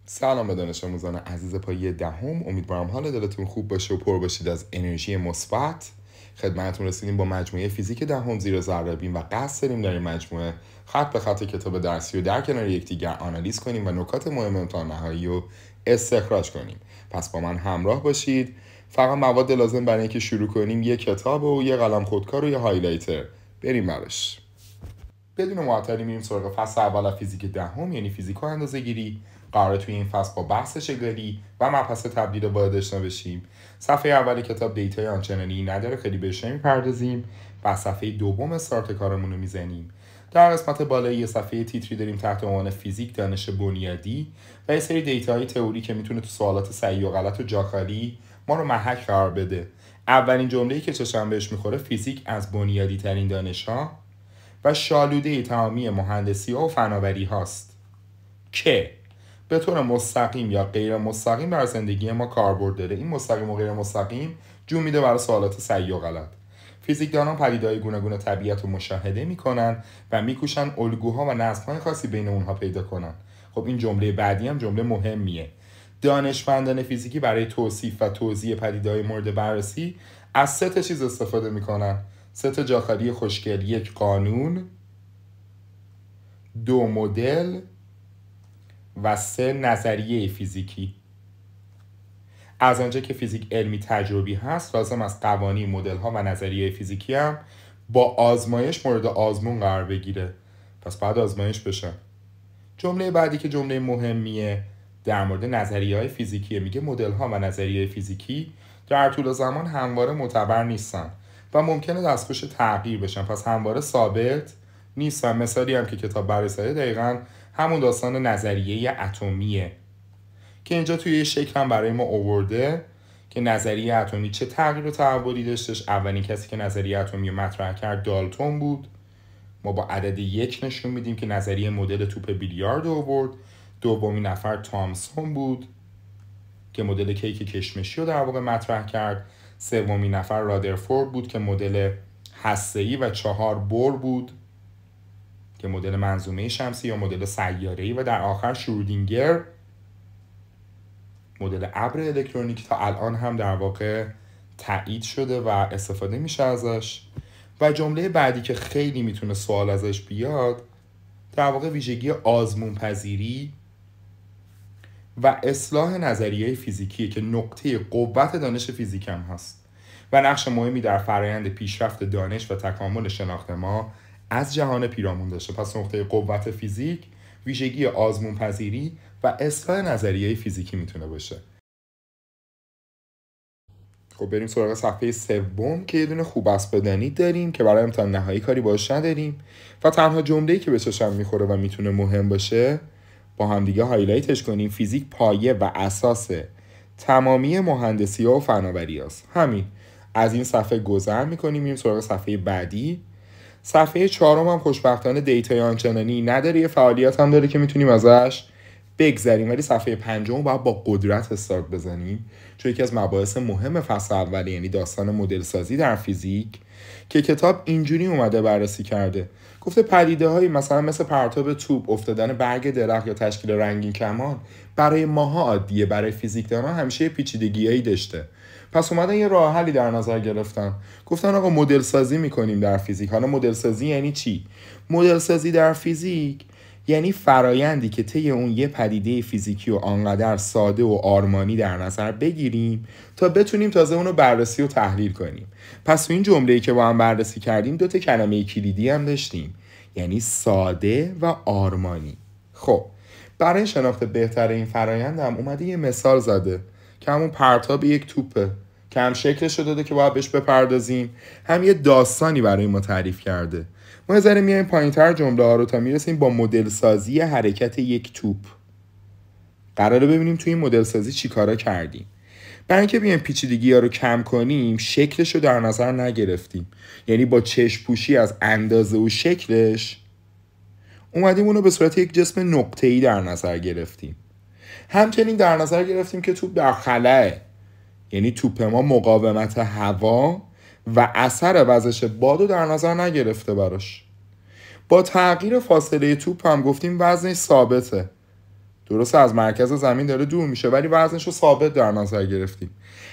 سلام به دانش آموزان عزیز پایه دهم. امیدوارم حال دلتون خوب باشه و پر باشید از انرژی مثبت. خدمتتون رسیدیم با مجموعه فیزیک دهم زیر ذره‌بین و قصد داریم در این مجموعه خط به خط کتاب درسی و در کنار یکدیگر آنالیز کنیم و نکات مهم امتحان نهایی رو استخراج کنیم. پس با من همراه باشید. فقط مواد لازم برای اینکه شروع کنیم یه کتاب و یه قلم خودکار و یه هایلایتر. بریم براش. بدون معطلی میریم سراغ فصل اول فیزیک دهم، یعنی فیزیک و اندازه‌گیری. قراره توی این فصل با بحث شگاری و مبحث تبدیل باید آشنا بشیم. صفحه اول کتاب دیتای آنچنانی نداره، خیلی بهش نمیپردازیم. و صفحه دوم استارت کارمون رو میزنیم. در قسمت بالایی یه صفحه تیتری داریم تحت عنوان فیزیک دانش بنیادی و یه سری دیتاهای تئوری که میتونه تو سوالات صحیح و غلط و جاخالی ما رو محک قرار بده. اولین جمله‌ای که چشم بهش میخوره فیزیک از بنیادی ترین دانش‌ها و شالوده تمامی مهندسی و فناوری هاست که به طور مستقیم یا غیر مستقیم در زندگی ما کاربرد داره. این مستقیم و غیر مستقیم جون میده برای سوالات صحیح و غلط. فیزیکدانان پدیده‌های گوناگون طبیعت رو مشاهده میکنن و میکوشن الگوها و نظم‌های خاصی بین اونها پیدا کنن. خب این جمله بعدی هم جمله مهمیه. دانشمندان فیزیکی برای توصیف و توضیح پدیده‌های مورد بررسی از 3 چیز استفاده میکنن. 3 جاخالی خوشگل: 1 قانون، 2 مدل و 3 نظریه فیزیکی. از آنجا که فیزیک علمی تجربی هست، لازم از قوانین، مدل ها و نظریه فیزیکی هم با آزمایش مورد آزمون قرار بگیره. پس باید آزمایش بشن. جمله بعدی که جمله مهمیه در مورد نظریه های فیزیکیه. میگه مدل ها و نظریه فیزیکی در طول زمان همواره معتبر نیستن و ممکنه دستخوش تغییر بشن، پس همواره ثابت نیستن. مثالی هم که کتاب بررسی دقیقاً همون داستان نظریه اتمیه که اینجا توی یه شکل هم برای ما آورده که نظریه اتمی چه تغییر و تحولی داشتش. اولین کسی که نظریه اتمی رو مطرح کرد دالتون بود. ما با عدد 1 نشون میدیم که نظریه مدل توپ بیلیارد آورد. دومین نفر تامسون بود که مدل کیک کشمشی رو در واقع مطرح کرد. سومین نفر رادرفورد بود که مدل هسته‌ای و 4 بور بود که مدل منظومه شمسی یا مدل سیاره‌ای، و در آخر شرودینگر مدل ابر الکترونیکی تا الان هم در واقع تایید شده و استفاده میشه ازش. و جمله بعدی که خیلی میتونه سوال ازش بیاد در واقع ویژگی آزمون پذیری و اصلاح نظریه فیزیکیه که نقطه قوت دانش فیزیک هم هست و نقش مهمی در فرآیند پیشرفت دانش و تکامل شناخت ما از جهان پیرامون داشته. پس نقطه قوت فیزیک ویژگی آزمون پذیری و اصلاح نظریه فیزیکی میتونه باشه. خب بریم سراغ صفحه سوم که یه دونه خوب است بدانید داریم که برای امتحان نهایی کاری باش نداریم و تنها جمله‌ای که به چشم میخوره و میتونه مهم باشه با هم دیگه هایلایتش کنیم. فیزیک پایه و اساس تمامی مهندسی و فناوری است. همین. از این صفحه گذر میکنیم میریم سراغ صفحه بعدی. صفحه 4 هم خوشبختانه دیتای آنچنانی نداره، یه فعالیت هم داره که میتونیم ازش بگذریم، ولی صفحه 5 باید با قدرت استارت بزنیم چون یکی از مباحث مهم فصل اول، یعنی داستان مدل سازی در فیزیک، که کتاب اینجوری اومده بررسی کرده. گفته پدیده هایی مثل پرتاب توپ، افتادن برگ درخت یا تشکیل رنگین کمان برای ماها عادیه، برای فیزیکدانان همیشه پیچیدگیایی داشته. پس اومدن یه راه حلی در نظر گرفتن. گفتن آقا مدل سازی میکنیم در فیزیک. حالا مدل سازی یعنی چی؟ مدل سازی در فیزیک یعنی فرایندی که طی اون یه پدیده فیزیکی و آنقدر ساده و آرمانی در نظر بگیریم تا بتونیم تازه اونو بررسی و تحلیل کنیم. پس تو این جمله‌ای که با هم بررسی کردیم 2 کلمه کلیدی هم داشتیم، یعنی ساده و آرمانی. خب برای شناخت بهتر این فرایند هم اومده یه مثال زده که همون پرتاب یک توپه که هم شکلش رو داده که باید بهش بپردازیم، هم یه داستانی برای ما تعریف کرده. ما ذره میایم پایین‌تر جمله ها رو تا میرسیم با مدل سازی حرکت یک توپ. قراره ببینیم توی این مدل سازی چی کارا کردیم. برای اینکه بیایم پیچیدگی ها رو کم کنیم شکلش رو در نظر نگرفتیم، یعنی با چشم پوشی از اندازه و شکلش اومدیم اونو به صورت یک جسم نقطه‌ای در نظر گرفتیم. همچنین در نظر گرفتیم که توپ در خلأه، یعنی توپ ما مقاومت هوا و اثر وزش بادو در نظر نگرفته براش. با تغییر فاصله توپ هم گفتیم وزنش ثابته درسته از مرکز زمین داره دور میشه ولی وزنش رو ثابت در نظر گرفتیم.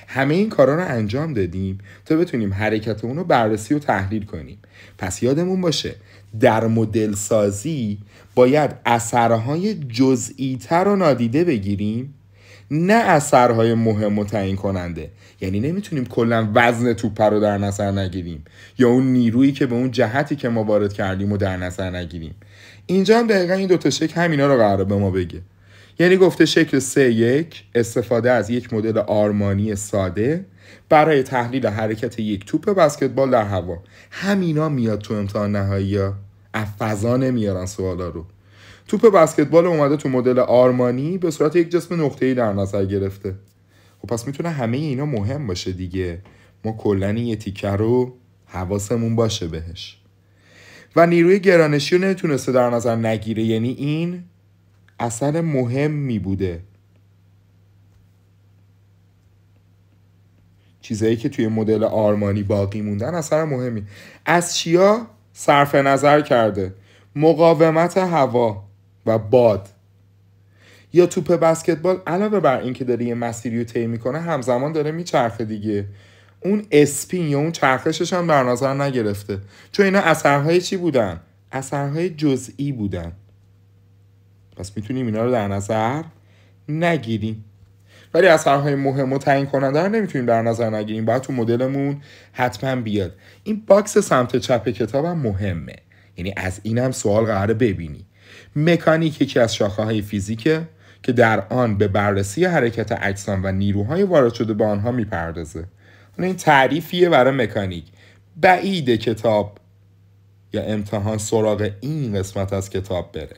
همه این کارا رو انجام دادیم تا بتونیم حرکت اون رو بررسی و تحلیل کنیم. پس یادمون باشه در مدل سازی باید اثرهای جزئی تر رو نادیده بگیریم، نه اثرهای مهم و تعیین کننده. یعنی نمیتونیم کلا وزن توپ رو در نظر نگیریم یا اون نیرویی که به اون جهتی که ما وارد کردیم رو در نظر نگیریم. اینجا هم دقیقا این دوتا شکل همینا رو قراره به ما بگه. یعنی گفته شکل 3-1 استفاده از یک مدل آرمانی ساده برای تحلیل حرکت یک توپ بسکتبال در هوا. همینا میاد تو امتحان نهایی ها، از فضا نمیارن سوالا رو. توپ بسکتبال اومده تو مدل آرمانی به صورت یک جسم نقطه‌ای در نظر گرفته. خب پس میتونه همه اینا مهم باشه دیگه. ما کلن یه تیکه رو حواسمون باشه بهش. و نیروی گرانشی رو نمیتونسته در نظر نگیره، یعنی این اثر مهمی بوده. چیزایی که توی مدل آرمانی باقی موندن اثر مهمی. از چیا صرف نظر کرده؟ مقاومت هوا و باد. یا توپ بسکتبال علاوه بر این که داره یه مسیری رو طی میکنه همزمان داره میچرخه دیگه، اون اسپین یا اون چرخشش هم در نظر نگرفته، چون اینا اثرهای چی بودن؟ اثرهای جزئی بودن. پس میتونیم اینا رو در نظر نگیریم. ولی اثرهای مهم و تعیین کننده رو نمیتونیم در نظر نگیریم، باید تو مدلمون حتما بیاد. این باکس سمت چپ کتابم مهمه، یعنی از اینم سوال قراره ببینی. مکانیک یکی از شاخه‌های فیزیکه که در آن به بررسی حرکت اجسام و نیروهای وارد شده به آنها میپردازه. این تعریفیه برای مکانیک. بعیده کتاب یا امتحان سراغ این قسمت از کتاب بره.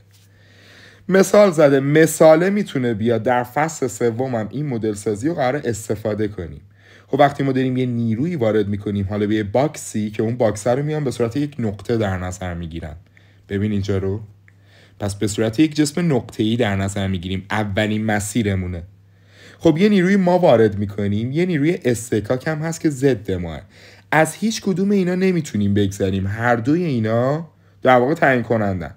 مثال زده، مثاله میتونه بیاد در فصل سومم این مدل سازی رو قرار استفاده کنیم. خب وقتی ما داریم یه نیرویی وارد میکنیم حالا به یه باکسی که اون باکس رو میان به صورت یک نقطه در نظر میگیرن. ببین اینجا رو، پس به صورت یک جسم نقطه‌ای در نظر میگیریم، اولین مسیرمونه. خب یه نیروی ما وارد میکنیم، یه نیروی استکاک هم هست که ضد ماه. از هیچ کدوم اینا نمیتونیم بگذریم، هر دوی اینا در واقع تعیین کنندن.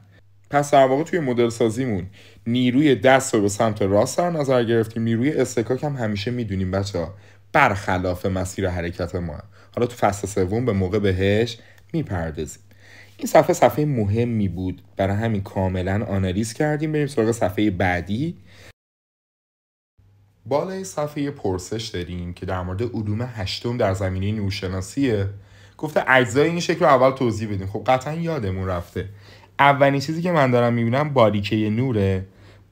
پس در واقع توی مدل سازیمون نیروی دست رو به سمت راست در نظر گرفتیم، نیروی استکاک هم همیشه میدونیم بچه‌ها برخلاف مسیر حرکت ما. حالا تو فصل سوم به موقع بهش میپردازیم. این صفحه مهمی بود، برای همین کاملا آنالیز کردیم. بریم سراغ صفحه بعدی. بالای صفحه پرسش داریم که در مورد علوم هشتم در زمینه نورشناسیه. گفته اجزای این شکل رو اول توضیح بدیم. خب قطعا یادمون رفته اولین چیزی که من دارم میبینم باریکه نوره.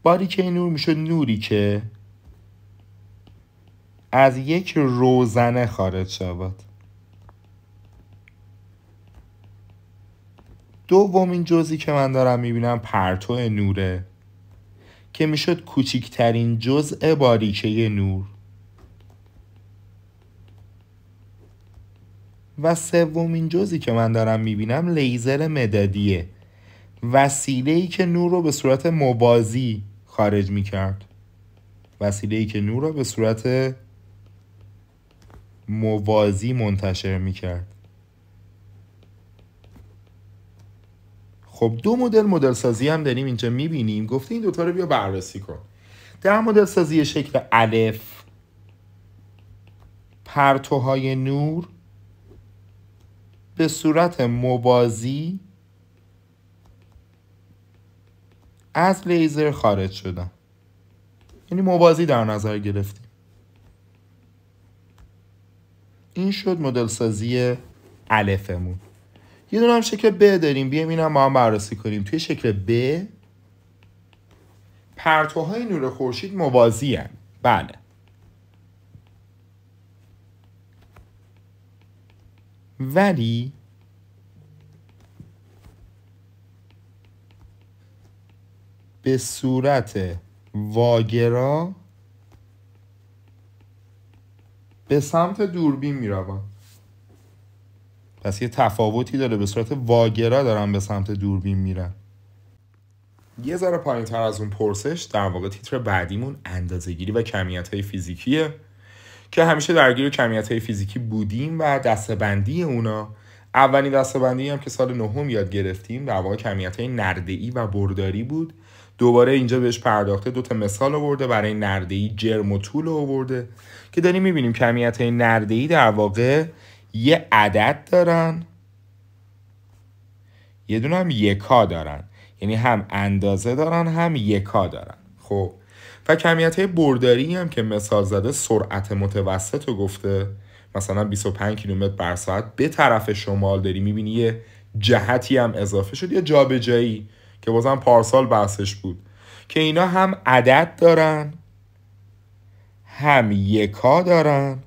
باریکه نور میشه نوری که از یک روزنه خارج شود. دومین جزئی که من دارم میبینم پرتو نوره که میشد کوچکترین جزء باریکه نور. و سومین جزئی که من دارم میبینم لیزر مدادیه، وسیله‌ای که نور رو به صورت موازی خارج میکرد. وسیله‌ای که نور رو به صورت موازی منتشر میکرد. خب دو مدل سازی هم داریم اینجا میبینیم. گفته این دوتا رو بیا بررسی کن. در مدل سازی شکل الف پرتوهای نور به صورت موازی از لیزر خارج شدن، یعنی موازی در نظر گرفتیم. این شد مدل سازی الفمون. یه دونه هم شکل ب داریم، بیایم اینم با هم بررسی کنیم. توی شکل ب پرتوهای نور خورشید موازی هستند. بله. ولی به صورت واگرا به سمت دوربین می روند. پس یه تفاوتی داره، به صورت واگرا دارن به سمت دوربین میرن. یه ذره پایین تر از اون پرسش در واقع تیتر بعدیمون اندازه‌گیری و کمیت‌های فیزیکیه که همیشه درگیر کمیت‌های فیزیکی بودیم و دسته‌بندی اونا. اولین دسته‌بندی هم که سال نهم یاد گرفتیم در واقع کمیت‌های نرده‌ای و برداری بود. دوباره اینجا بهش پرداخته، 2 مثال آورده برای نرده‌ای، جرم و طول آورده که داریم میبینیم کمیت‌های نرده‌ای در واقع یه عدد دارن، یه دونه هم یکا دارن، یعنی هم اندازه دارن هم یکا دارن. خب و کمیت‌های برداری هم که مثال زده سرعت متوسط رو گفته، مثلا 25 کیلومتر بر ساعت به طرف شمال داری میبینی یه جهتی هم اضافه شد، یه جابجایی که بازم پارسال بحثش بود که اینا هم عدد دارن هم یکا دارن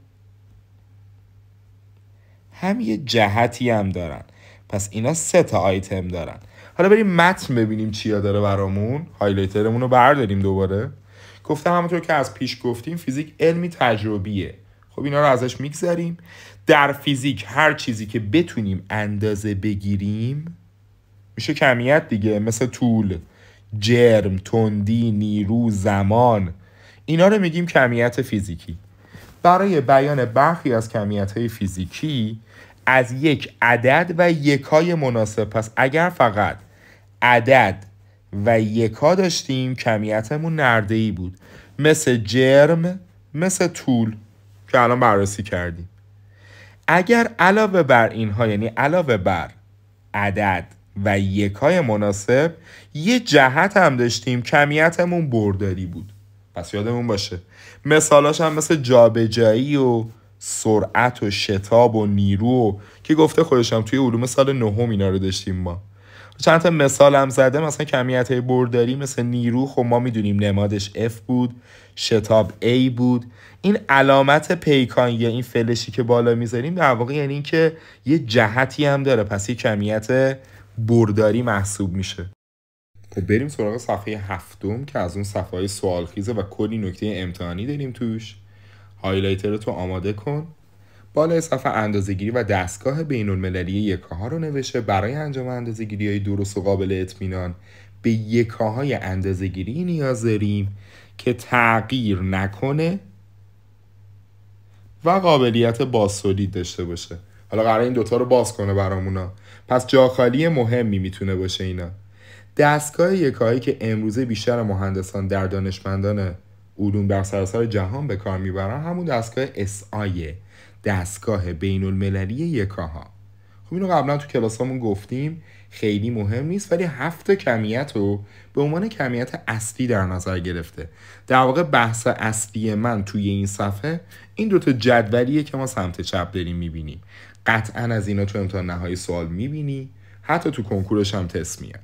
هم یه جهتی هم دارن. پس اینا 3 آیتم دارن. حالا بریم متن ببینیم چیا داره برامون. هایلایترمون رو برداریم دوباره. گفتم همونطور که از پیش گفتیم فیزیک علمی تجربیه. خب اینا رو ازش میگذریم. در فیزیک هر چیزی که بتونیم اندازه بگیریم میشه کمیت دیگه، مثل طول، جرم، تندی، نیرو، زمان، اینا رو میگیم کمیت فیزیکی. برای بیان برخی از کمیت‌های فیزیکی از یک عدد و یکای مناسب، پس اگر فقط عدد و یکا داشتیم کمیتمون نرده‌ای بود، مثل جرم، مثل طول که الان بررسی کردیم. اگر علاوه بر اینها، یعنی علاوه بر عدد و یکای مناسب، یه جهت هم داشتیم کمیتمون برداری بود. پس یادمون باشه مثالاش هم مثل جابجایی و سرعت و شتاب و نیرو که گفته خودشم توی علوم سال 9 اینا رو داشتیم ما. چند تا مثال هم زده، مثلا کمیت های برداری مثل نیرو، خب ما میدونیم نمادش F بود، شتاب A بود. این علامت پیکانی یا این فلشی که بالا میذاریم در واقع یعنی این که یه جهتی هم داره، پس یه کمیت برداری محسوب میشه. خب بریم سراغ صفحه 7 که از اون صفحه سوالخیزه و کلی نکته امتحانی داریم توش. هایلایتر تو آماده کن. بالای صفحه اندازه‌گیری و دستگاه بین‌المللی یکاها رو نوشته. برای انجام اندازه‌گیری‌های درست و قابل اطمینان به یکاهای اندازه‌گیری نیاز داریم که تغییر نکنه و قابلیت بازتولید داشته باشه. حالا قراره این دوتا رو باز کنه برامونا، پس جاخالی مهمی میتونه باشه اینا. دستگاه یکاهایی که امروزه بیشتر مهندسان در دانشمندان علوم در سراسر جهان به کار میبرن همون دستگاه SI، دستگاه بین المللی یکاها. خب اینو قبلا تو کلاسامون گفتیم، خیلی مهم نیست، ولی 7 کمیت رو به عنوان کمیت اصلی در نظر گرفته. در واقع بحث اصلی من توی این صفحه این دوتا جدولیه که ما سمت چپ داریم میبینیم. قطعا از اینا تو امتحان نهایی سوال میبینی، حتی تو کنکورش هم تست میاد.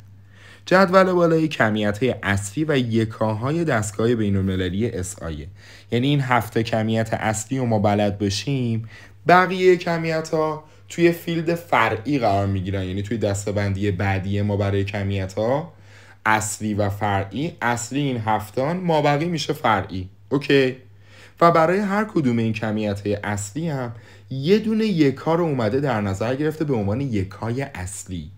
جدول بالای کمیت‌های اصلی و یکاهای دستگاه بین‌المللی SI، یعنی این 7 کمیت اصلی رو ما بلد باشیم، بقیه کمیت‌ها توی فیلد فرعی قرار میگیرن، یعنی توی دسته‌بندی بعدی ما برای کمیت‌ها اصلی و فرعی. اصلی این 7، مابقی میشه فرعی. اوکی. و برای هر کدوم این کمیت‌های اصلی هم یه دونه یکا رو اومده در نظر گرفته به عنوان یکای اصلی.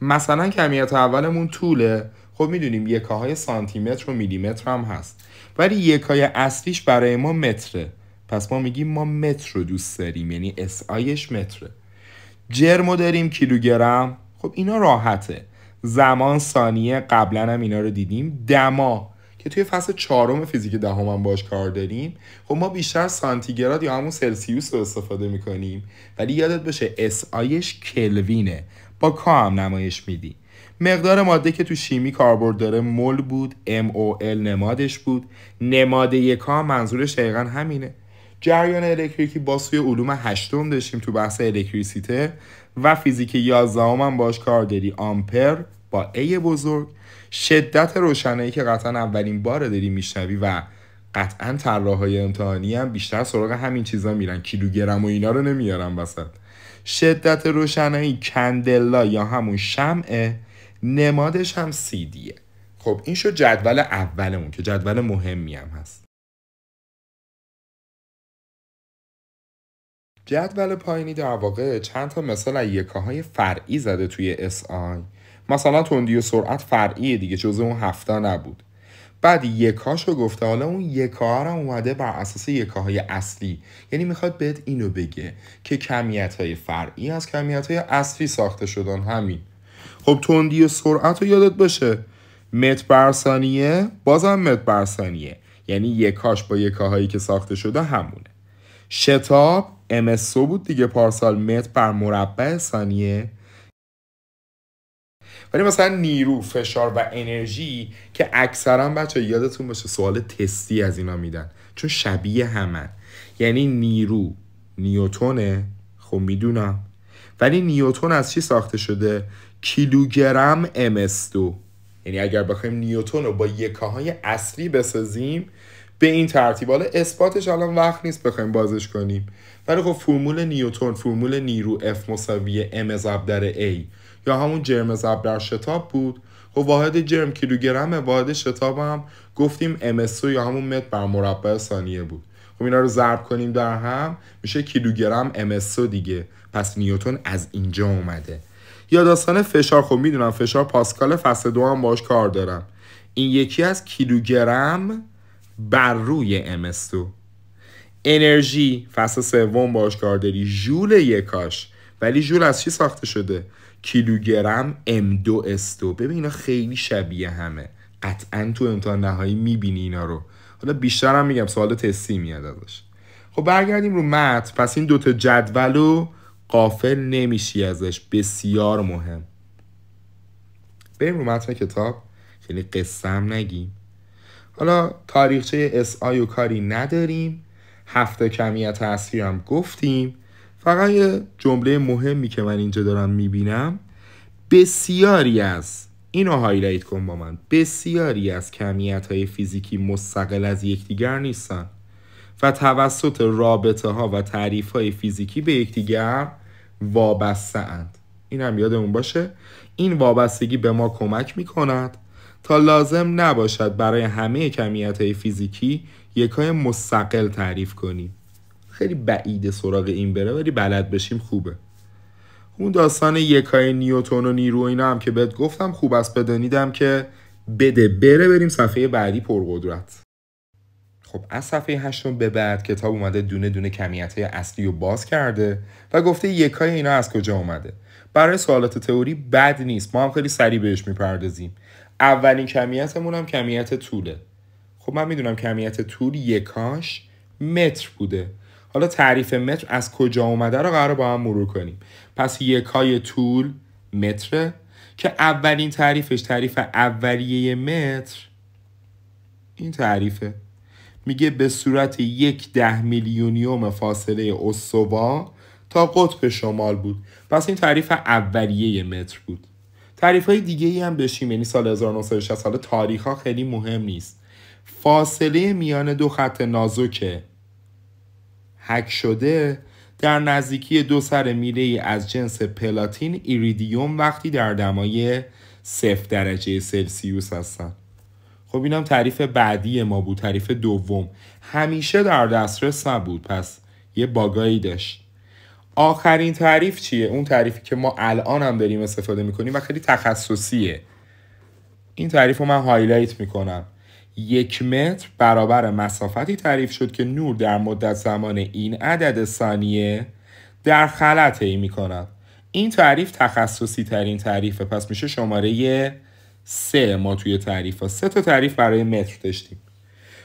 مثلا کمیت اولمون طوله، خب میدونیم یکاهای سانتیمتر و میلیمتر هم هست، ولی یکای اصلیش برای ما متره، پس ما میگیم ما متر رو دوست داریم، یعنی SIش متره. جرمو داریم کیلوگرم، خب اینا راحته. زمان ثانیه، قبلا هم اینا رو دیدیم. دما که توی فصل 4 فیزیک دهم هم باش کار داریم، خب ما بیشتر سانتیگراد یا همون سلسیوس رو استفاده میکنیم، ولی یادت باشه SIش کلوینه، با کا هم نمایش میدی. مقدار ماده که تو شیمی کاربرد داره مول بود، MOL نمادش بود. نماد یکا منظورش دقیقا همینه. جریان الکتریکی با سوی علوم 8 داشتیم تو بحث الکتریسیته و فیزیک 11 هم باش کار داری، آمپر با A بزرگ. شدت روشنایی که قطعا اولین بار داری میشنوی و قطعا طراحای امتحانی هم بیشتر سراغ همین چیزا میرن، کیلوگرم و اینا رو نمیارن وسط. شدت روشنایی کندلا یا همون شمعه، نمادش هم CDه. خب این شد جدول اولمون که جدول مهمی هم هست. جدول پایینی در واقع چند تا مثال از یکاهای فرعی زده توی SI. مثلا تندی و سرعت فرعیه دیگه، جزء اون 7 نبود. بعد یکاشو گفته، حالا اون یکاها رو اومده بر اساس یکاهای اصلی، یعنی میخواد بهت اینو بگه که کمیت‌های فرعی از کمیت‌های اصلی ساخته شدن. همین. خب تندی و سرعت رو یادت باشه متر بر ثانیه بازم متر بر ثانیه، یعنی یکاش با یکاهایی که ساخته شده همونه. شتاب MSO بود دیگه پارسال، متر بر مربع ثانیه. ولی مثلا نیرو، فشار و انرژی که اکثرا بچه یادتون باشه سوال تستی از اینا میدن چون شبیه همن، یعنی نیرو نیوتونه، خب میدونم، ولی نیوتن از چی ساخته شده؟ کیلوگرم MS2. یعنی اگر بخوایم نیوتن رو با یکاهای اصلی بسازیم به این ترتیب، حالا اثباتش الان وقت نیست بخوایم بازش کنیم، ولی خب فرمول نیوتن، فرمول نیرو F مساوی M ضرب در A یا همون جرم ضرب در شتاب بود. خب واحد جرم کیلوگرمه، واحد شتاب هم گفتیم MS2 یا همون متر بر مربع ثانیه بود. خب اینا رو ضرب کنیم در هم میشه کیلوگرم MS2 دیگه، پس نیوتن از اینجا اومده. یا داستان فشار، خب میدونم فشار پاسکال فصل 2 هم باش کار دارم، این یکی از کیلوگرم بر روی MS2. انرژی فصل 3 باش کار داری، ژول یکاش، ولی ژول از چی ساخته شده؟ کیلوگرم M2S2. ببین اینا خیلی شبیه همه، قطعا تو امتحان نهایی میبینی اینا رو، حالا بیشتر هم میگم سوال تستی میاد ازش. خب برگردیم رو متن. پس این دوتا جدولو غافل نمیشی ازش، بسیار مهم. بریم رو متن کتاب، خیلی قصه هم نگیم. حالا تاریخچه SI و کاری نداریم، هفته کمیت اصلی هم گفتیم. فقط یه جمله مهمی که من اینجا دارم میبینم، بسیاری از اینو هایلایت کن با من، بسیاری از کمیت های فیزیکی مستقل از یکدیگر نیستن و توسط رابطه ها و تعریف های فیزیکی به یکدیگر وابسته اند. این هم یادمون باشه، این وابستگی به ما کمک میکند تا لازم نباشد برای همه کمیت های فیزیکی یکای مستقل تعریف کنیم. خیلی بعیده سراغ این بره، ولی بلد بشیم خوبه. اون داستان یکای نیوتن و نیرو اینا هم که بهت گفتم خوب است بدانیدم که بده بره. بریم صفحه بعدی پرقدرت. خب از صفحه 8 به بعد کتاب اومده دونه دونه کمیت‌های اصلی رو باز کرده و گفته یکای اینا از کجا اومده. برای سوالات تئوری بد نیست، ما هم خیلی سریع بهش میپردازیم. اولین کمیتمون هم کمیت طوله. خب من میدونم کمیت طول یکاش متر بوده. حالا تعریف متر از کجا اومده رو قراره با هم مرور کنیم. پس یکای طول متره که اولین تعریفش، تعریف اولیه متر این تعریفه، میگه به صورت 1/10 میلیونیوم فاصله استوا تا قطب شمال بود. پس این تعریف اولیه متر بود. تعریف های دیگه ای هم داشتیم، یعنی سال 1960. سال تاریخ ها خیلی مهم نیست. فاصله میان دو خط نازک حک شده در نزدیکی دو سر میله از جنس پلاتین ایریدیوم وقتی در دمای 0 درجه سلسیوس هستن. خب اینم تعریف بعدی ما بود، تعریف دوم. همیشه در دسترس نبود، پس یه باگایی داشت. آخرین تعریف چیه؟ اون تعریفی که ما الان هم داریم استفاده میکنیم و خیلی تخصصیه. این تعریف رو من هایلایت میکنم. 1 متر برابر مسافتی تعریف شد که نور در مدت زمان این عدد ثانیه در خلا طی میکند. این تعریف تخصصی ترین تعریفه، پس میشه شماره 3 ما توی تعریف ها. 3 تا تعریف برای متر داشتیم.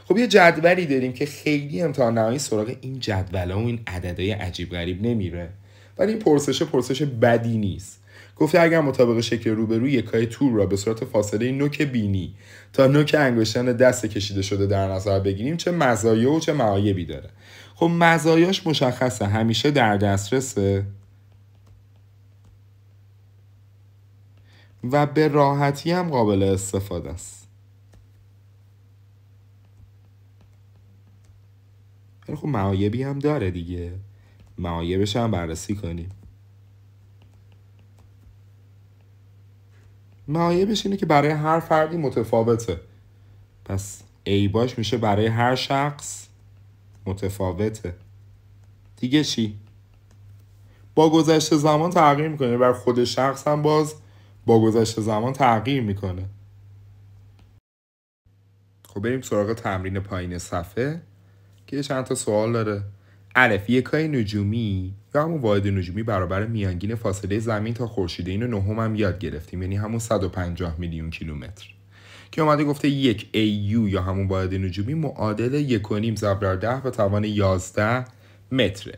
خب یه جدولی داریم که خیلی امتحان نهایی سراغ این جدول و این عددهای عجیب غریب نمیره، ولی این پرسش بدی نیست. گفته اگر مطابق شکل روبروی یکای طول را به صورت فاصله نوک بینی تا نوک انگشتان دست کشیده شده در نظر بگیریم چه مزایا و چه معایبی داره. خب مزایاش مشخصه، همیشه در دسترسه و به راحتی هم قابل استفاده است. خب معایبی هم داره دیگه، معایبش هم بررسی کنیم. معایبش اینه که برای هر فردی متفاوته، پس ای باش میشه برای هر شخص متفاوته. دیگه چی؟ با گذشت زمان تغییر میکنه، بر خود شخص هم باز با گذشت زمان تغییر میکنه. خب بریم سراغ تمرین پایین صفحه که چند تا سوال داره. الف، یکای نجومی یا همون واحد نجومی برابر میانگین فاصله زمین تا خورشید. اینو نهم هم یاد گرفتیم، یعنی همون 150 میلیون کیلومتر. که اومده گفته 1 AU یا همون واحد نجومی معادل 1.5 ضرب در 10 به توان 11 متره.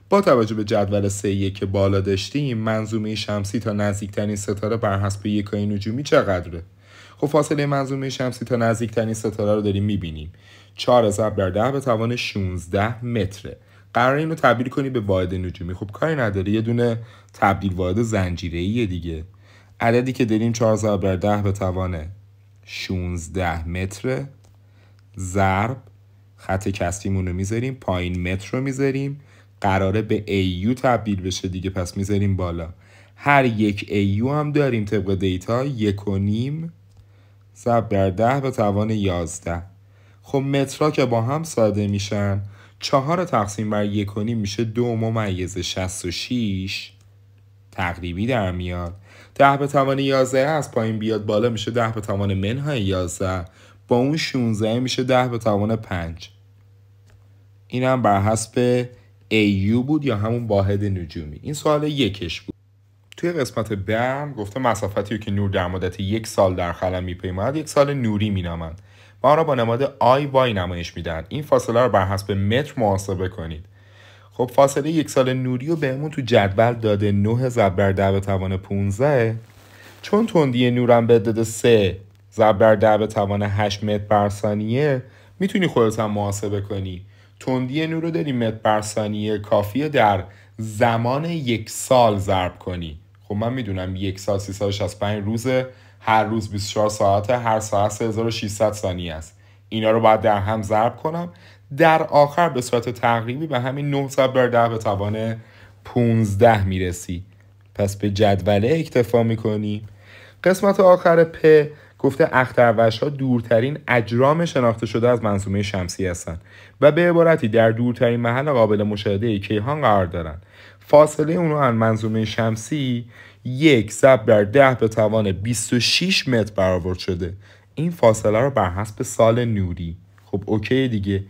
با توجه به جدول 3 که بالا داشتیم، منظومه شمسی تا نزدیکترین ستاره بر حسب یکای نجومی چقدره؟ خب فاصله منظومه شمسی تا نزدیکترین ستاره رو داریم میبینیم. 4 ضرب در 10 به توان 16 متره. قرار اینو تبدیل کنی به واحد نجومی. خب کاری نداره، یه دونه تبدیل واحد زنجیره‌ایه دیگه. عددی که داریم 4 ضرب در 10 به توان 16 متر ضرب خط کسریمون رو میذاریم پایین، متر رو میذاریم، قراره به AU تبدیل بشه دیگه، پس میذاریم بالا. هر یک AU هم داریم طبق دیتا 1.5 ضرب در 10 به توان 11. خب مترها که با هم ساده میشن، 4 تقسیم بر 1.5 میشه 2.66 تقریبی در میاد. 10 به توان 11 از پایین بیاد بالا میشه 10 به توان منهای 11، با اون 16 میشه 10 به توان 5. این هم بر حسب AU بود یا همون واحد نجومی. این سوال یکش بود. توی قسمت بعد گفته مسافتی که نور در مدت 1 سال در خلا میپیماید 1 سال نوری مینامند و آن را با نماد IY نمایش میدن. این فاصله رو بر حسب متر محاسبه کنید. خب فاصله 1 سال نوری رو بهمون تو جدول داده 9 ضرب در 10 به توان 15. چون تندی نورم به داده 3 ضرب در 10 به توان 8 متر بر ثانیه، میتونی خودت هم محاسبه کنی. تندی نور رو داری متر بر ثانیه، کافیه در زمان 1 سال ضرب کنی. خب من میدونم 1 سال 365 روزه، هر روز 24 ساعته، هر ساعت 3600 ثانیه است. اینا رو باید در هم ضرب کنم. در آخر به صورت تقریبی به همین 9 ضرب در 10 به توان 15 میرسی. پس به جدوله اکتفا میکنی. قسمت آخر پ گفته اختروش‌ها دورترین اجرام شناخته شده از منظومه شمسی هستند و به عبارتی در دورترین محل قابل مشاهده کیهان قرار دارند. فاصله اونها از منظومه شمسی 1 ضرب در 10 به توان 26 متر برآورد شده. این فاصله رو بر حسب سال نوری. خب اوکی دیگه.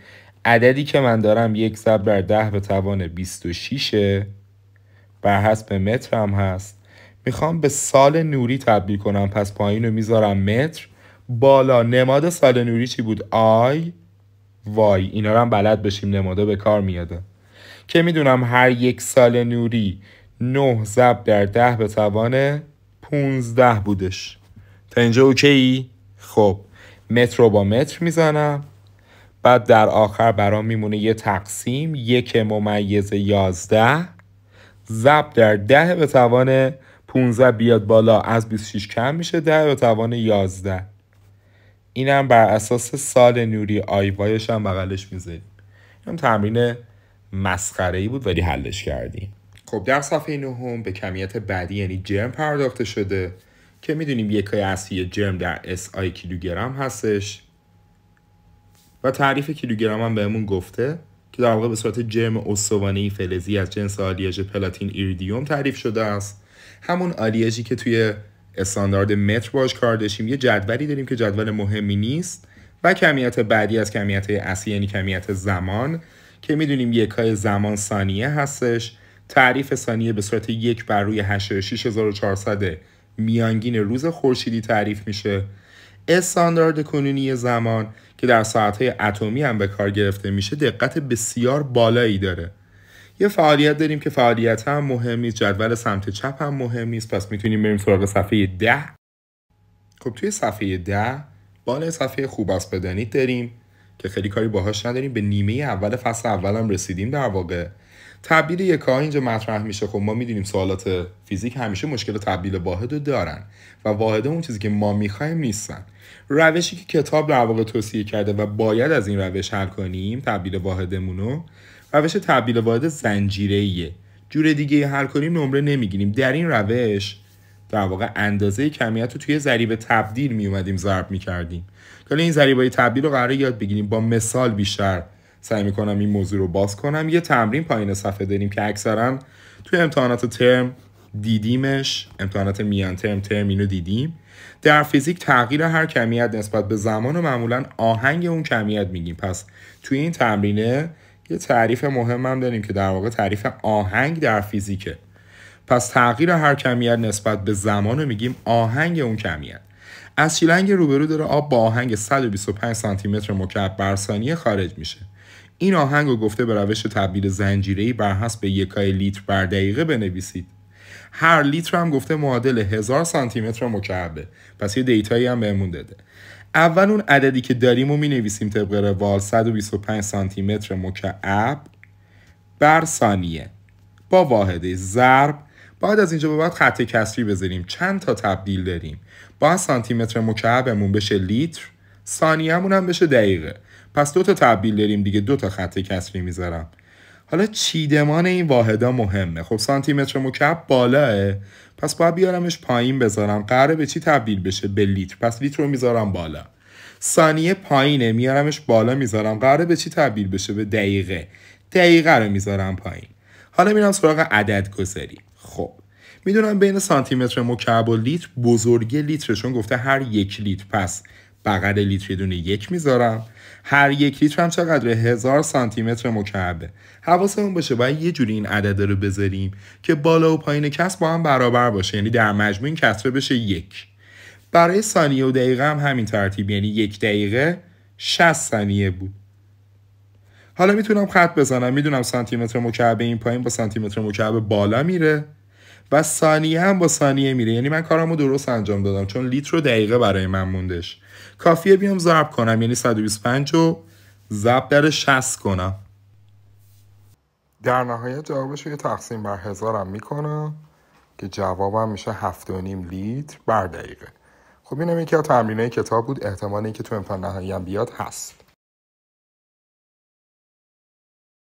عددی که من دارم 1 ضرب در 10 به توان 26 بر حسب متر هم هست. میخوام به سال نوری تبدیل کنم، پس پایین رو میذارم متر، بالا نماد سال نوری چی بود؟ آی وای. اینا رو هم بلد بشیم، نماده به کار میاده که میدونم هر 1 سال نوری 9 ضرب در 10 به توان 15 بودش. تا اینجا اوکی؟ خب متر رو با متر میزنم، بعد در آخر برام میمونه یه تقسیم 1/11 ضرب در 10 به توان 15 بیاد بالا از 26 کم میشه 10 به توان 11. اینم بر اساس سال نوری آیوایش هم بغلش میذاریم. این تمرین مسخره‌ای بود ولی حلش کردیم. خب در صفحه 9 به کمیت بعدی یعنی جرم پرداخته شده که میدونیم یکای اصلی جرم در SI کیلوگرم هستش و تعریف کیلوگرم هم بهمون گفته که در واقع به صورت جرم استوانه‌ای فلزی از جنس آلیاژ پلاتین ایریدیوم تعریف شده است. همون آلیاژی که توی استاندارد متر باش کار داشتیم. یه جدولی داریم که جدول مهمی نیست و کمیت بعدی از کمیت اصلی یعنی کمیت زمان که میدونیم یکای زمان ثانیه هستش. تعریف ثانیه به صورت 1 بر روی 86400 میانگین روز خورشیدی تعریف میشه. استاندارد کنونی زمان که در ساعت‌های اتمی هم به کار گرفته میشه دقت بسیار بالایی داره. یه فعالیت داریم که فعالیت هم مهم نیست، جدول سمت چپ هم مهم نیست، پس میتونیم بریم سراغ صفحه 10. خب توی صفحه 10 بالای صفحه خوب است بدانید داریم که خیلی کاری باهاش نداریم، به نیمه اول فصل اول هم رسیدیم. در واقع تبدیل یک‌ها اینجا مطرح میشه. خب ما میدونیم سوالات فیزیک همیشه مشکل تبدیل واحد رو دارن و واحد اون چیزی که ما میخوایم نیستن. روشی که کتاب در واقع توصیه کرده و باید از این روش حل کنیم تبدیل واحدمونو، روش تبدیل واحد زنجیره‌ایه. جور دیگه حل کنیم نمره نمیگیریم. در این روش در واقع اندازه کمیت رو توی ضریب تبدیل میومدیم ضرب میکردیم. حالا این ضریبای تبدیل رو قراره یاد بگیریم. با مثال بیشتر سعی میکنم این موضوع رو باز کنم. یه تمرین پایین صفحه داریم که اکثرا توی امتحانات ترم دیدیمش، امتحانات میان ترم اینو دیدیم. در فیزیک تغییر هر کمیت نسبت به زمان و معمولا آهنگ اون کمیت میگیم. پس توی این تمرینه یه تعریف مهم هم داریم که در واقع تعریف آهنگ در فیزیکه. پس تغییر هر کمیت نسبت به زمان رو میگیم آهنگ اون کمیت. از شیلنگ روبرو داره آب با آهنگ 125 سانتی متر مکعب بر ثانیه خارج میشه. این آهنگ رو گفته به روش تبدیل زنجیره‌ای بر حسب یکای لیتر بر دقیقه بنویسید. هر لیتر هم گفته معادل 1000 سانتی متر مکعبه. پس یه دیتایی هم بهمون داده. اول اون عددی که داریم رو می‌نویسیم طبق روال 125 سانتی متر مکعب بر ثانیه با واحده ضرب. باید از اینجا به بعد خط کسری بذاریم. چند تا تبدیل داریم. باید سانتی متر مکعبمون بشه لیتر، ثانیه‌مون هم بشه دقیقه. پس 2 تا تبدیل داریم دیگه، 2 تا خط کسری میذارم. حالا چیدمان این واحدا مهمه. خب سانتی متر مکعب بالاه، پس باید بیارمش پایین بذارم. قراره به چی تبدیل بشه؟ به لیتر. پس لیتر رو میذارم بالا. ثانیه پایینه، میارمش بالا میذارم. قراره به چی تبدیل بشه؟ به دقیقه. دقیقه رو میذارم پایین. حالا میرم سراغ عدد گذاری. خب میدونم بین سانتی متر مکعب و لیتر بزرگی لیترشون گفته هر 1 لیتر، پس بغل لیتر یه دونه 1 میذارم. هر 1 لیتر هم چقدره؟ 1000 سانتی متر مکعبه. حواسمون باشه باید یه جوری این عدد رو بذاریم که بالا و پایین کسر با هم برابر باشه، یعنی در مجموع این کسره بشه 1. برای ثانیه و دقیقه هم همین ترتیب، یعنی 1 دقیقه 60 ثانیه بود. حالا میتونم خط بزنم. میدونم سانتی متر مکعب این پایین با سانتی متر مکعب بالا میره و ثانیه هم با ثانیه میره، یعنی من کارمو درست انجام دادم چون لیتر و دقیقه برای من موندش. کافیه بیام ضرب کنم، یعنی 125 رو ضرب در 60 کنم. در نهایت جوابش رو یه تقسیم بر 1000 هم میکنم که جوابم میشه 7.5 لیتر بر دقیقه. خب اینم یکی از تمرینای کتاب بود. احتمال اینکه تو امتحان نهایی هم بیاد هست.